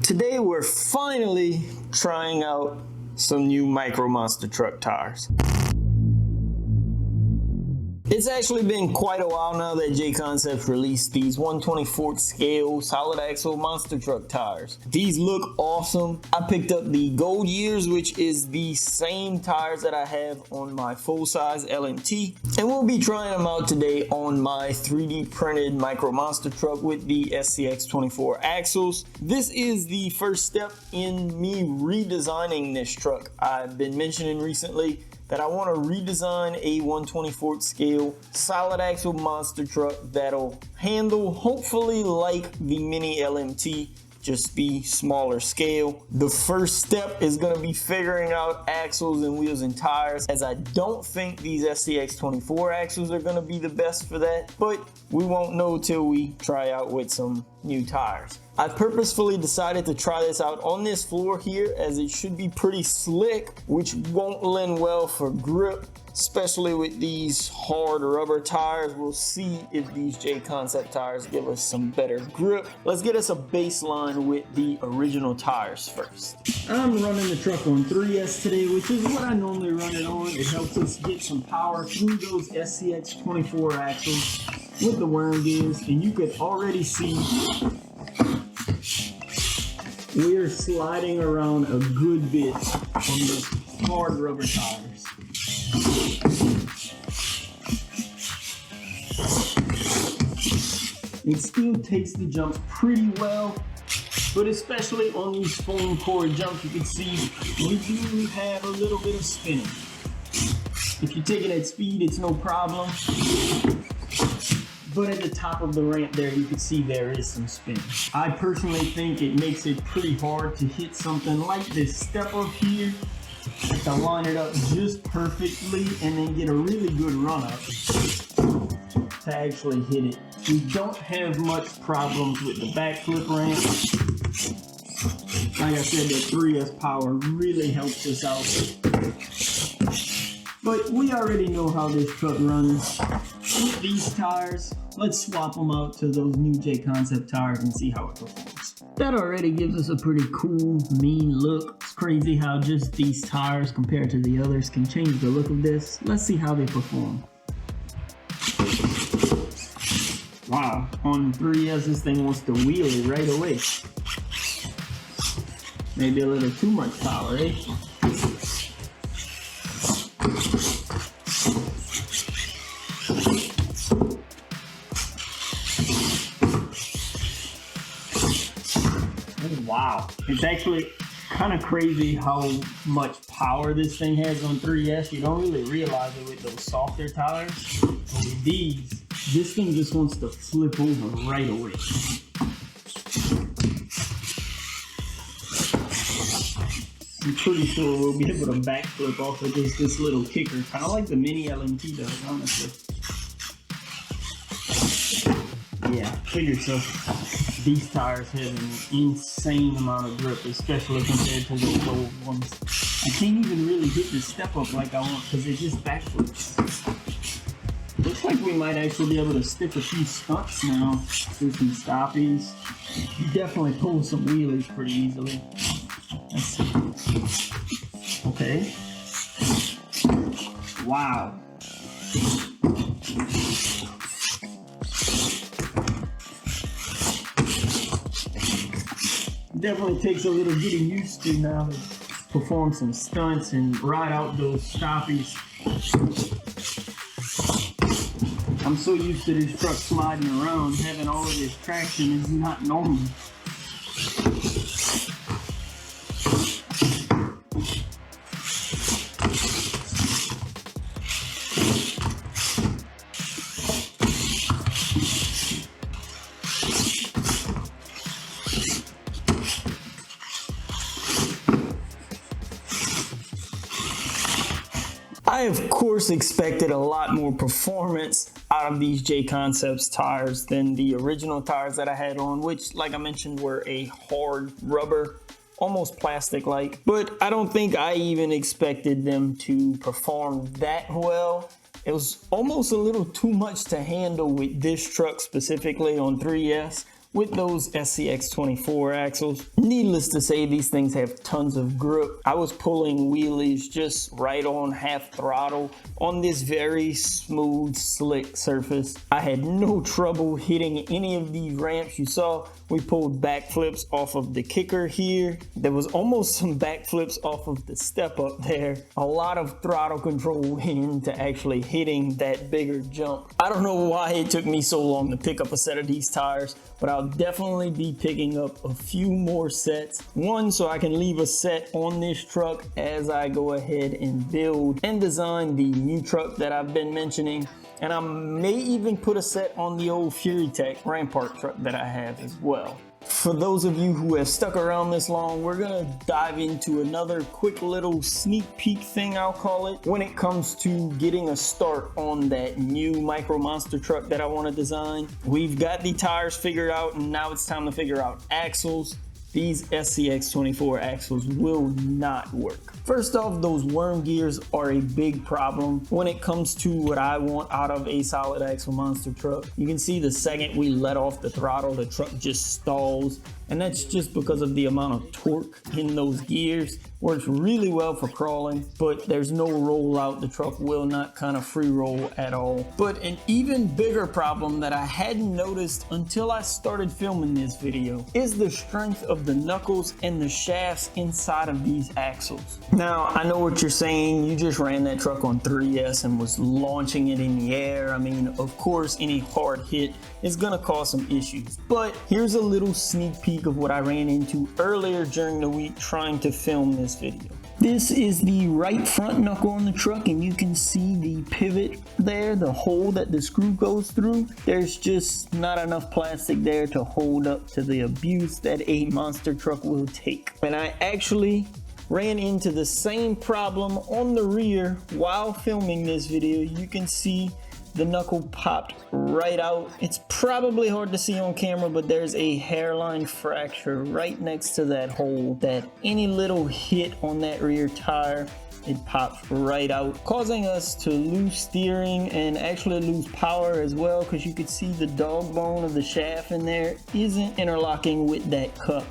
Today we're finally trying out some new Micro Monster truck tires. It's actually been quite a while now that Jconcepts released these 1/24 scale solid axle monster truck tires. These look awesome. I picked up the gold years, which is the same tires that I have on my full-size LMT, and we'll be trying them out today on my 3D printed Micro Monster truck with the SCX24 axles. This is the first step in me redesigning this truck. I've been mentioning recently that I want to redesign a 1/24 scale solid axle monster truck that'll handle hopefully like the Mini LMT, just be smaller scale. The first step is going to be figuring out axles and wheels and tires, as I don't think these SCX24 axles are going to be the best for that, but we won't know till we try out with some new tires. I purposefully decided to try this out on this floor here, as it should be pretty slick, which won't lend well for grip, especially with these hard rubber tires. We'll see if these Jconcept tires give us some better grip. Let's get us a baseline with the original tires first. I'm running the truck on 3S today, which is what I normally run it on. It helps us get some power through those SCX24 axles with the worm gears, and you could already see we're sliding around a good bit on the hard rubber tires. It still takes the jump pretty well, but especially on these foam core jumps, you can see we do have a little bit of spinning. If you take it at speed, it's no problem. But at the top of the ramp there, you can see there is some spin. I personally think it makes it pretty hard to hit something like this step up here. I have to line it up just perfectly and then get a really good run up to actually hit it. We don't have much problems with the backflip ramp. Like I said, the 3S power really helps us out. But we already know how this truck runs with these tires. Let's swap them out to those new Jconcept tires and see how it performs. That already gives us a pretty cool, mean look. It's crazy how just these tires compared to the others can change the look of this. Let's see how they perform. Wow, on 3S this thing wants to wheelie right away. Maybe a little too much power, eh? Wow, it's actually kind of crazy how much power this thing has on 3S. You don't really realize it with those softer tires. But with these, this thing just wants to flip over right away. I'm pretty sure we'll be able to backflip off of this little kicker, kind of like the Mini LMT does, honestly. Yeah, figured so. These tires have an insane amount of grip, especially compared to those old ones. I can't even really hit the step up like I want because it just backflips. Looks like we might actually be able to stick a few stunts now, do some stoppies. You definitely pull some wheelies pretty easily. Let's see. Okay. Wow. Definitely takes a little getting used to now to perform some stunts and ride out those stoppies. I'm so used to this truck sliding around, having all of this traction is not normal. I of course expected a lot more performance out of these Jconcepts tires than the original tires that I had on, which, like I mentioned, were a hard rubber, almost plastic-like. But I don't think I even expected them to perform that well. It was almost a little too much to handle with this truck specifically on 3S. with those SCX24 axles. Needless to say, these things have tons of grip. I was pulling wheelies just right on half throttle on this very smooth, slick surface. I had no trouble hitting any of these ramps. You saw we pulled backflips off of the kicker here. There was almost some backflips off of the step up there. A lot of throttle control went into actually hitting that bigger jump. I don't know why it took me so long to pick up a set of these tires, but I'll definitely be picking up a few more sets. One, so I can leave a set on this truck as I go ahead and build and design the new truck that I've been mentioning. And I may even put a set on the old FullThrottleRC Rampart truck that I have as well. For those of you who have stuck around this long, we're gonna dive into another quick little sneak peek thing, I'll call it, when it comes to getting a start on that new micro monster truck that I want to design. We've got the tires figured out, and now it's time to figure out axles. These SCX24 axles will not work. First off, those worm gears are a big problem when it comes to what I want out of a solid axle monster truck. You can see the second we let off the throttle, the truck just stalls. And that's just because of the amount of torque in those gears. Works really well for crawling, but there's no rollout. The truck will not kind of free roll at all. But an even bigger problem that I hadn't noticed until I started filming this video is the strength of the knuckles and the shafts inside of these axles. Now, I know what you're saying. You just ran that truck on 3S and was launching it in the air. I mean, of course, any hard hit is gonna cause some issues. But here's a little sneak peek of what I ran into earlier during the week trying to film this video. This is the right front knuckle on the truck, and you can see the pivot there, the hole that the screw goes through. There's just not enough plastic there to hold up to the abuse that a monster truck will take. And I actually ran into the same problem on the rear while filming this video. You can see the knuckle popped right out. It's probably hard to see on camera, but there's a hairline fracture right next to that hole that any little hit on that rear tire, it pops right out, causing us to lose steering and actually lose power as well, because you could see the dog bone of the shaft in there isn't interlocking with that cup,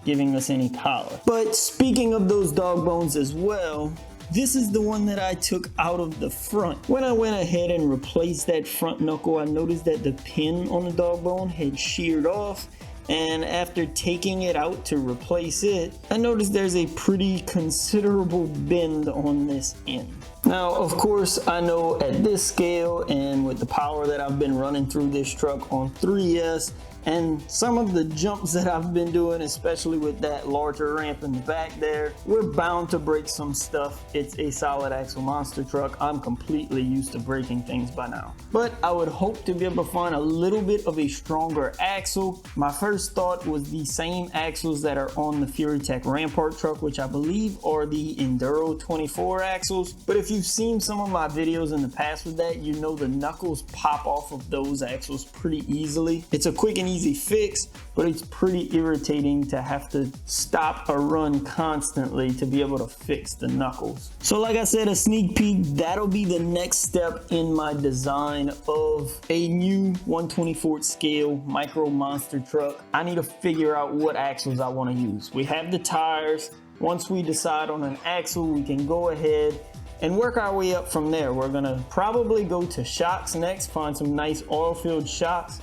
giving us any power. But speaking of those dog bones as well, this is the one that I took out of the front. When I went ahead and replaced that front knuckle, I noticed that the pin on the dog bone had sheared off, and after taking it out to replace it, I noticed there's a pretty considerable bend on this end. Now, of course, I know at this scale and with the power that I've been running through this truck on 3S, and some of the jumps that I've been doing, especially with that larger ramp in the back there, we're bound to break some stuff. It's a solid axle monster truck. I'm completely used to breaking things by now. But I would hope to be able to find a little bit of a stronger axle. My first thought was the same axles that are on the FullThrottleRC Rampart truck, which I believe are the Enduro 24 axles. But if you've seen some of my videos in the past with that, you know the knuckles pop off of those axles pretty easily. It's a quick and easy fix, but it's pretty irritating to have to stop a run constantly to be able to fix the knuckles. So like I said, a sneak peek, that'll be the next step in my design of a new 1/24 scale micro monster truck. I need to figure out what axles I want to use. We have the tires. Once we decide on an axle, we can go ahead and work our way up from there. We're gonna probably go to shocks next, find some nice oil-filled shocks.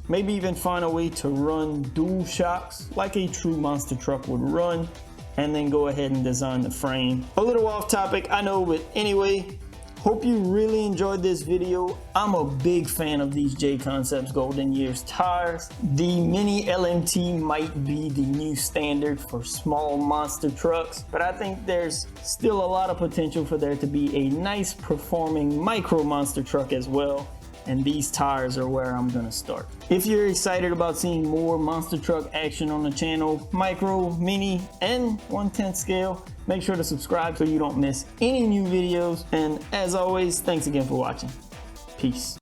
Maybe even find a way to run dual shocks like a true monster truck would run, and then go ahead and design the frame. A little off topic, I know, but anyway, hope you really enjoyed this video. I'm a big fan of these Jconcepts Golden Years tires. The Mini LMT might be the new standard for small monster trucks, but I think there's still a lot of potential for there to be a nice performing micro monster truck as well. And these tires are where I'm gonna start. If you're excited about seeing more monster truck action on the channel, micro, mini, and 1/10 scale, make sure to subscribe so you don't miss any new videos. And as always, thanks again for watching. Peace.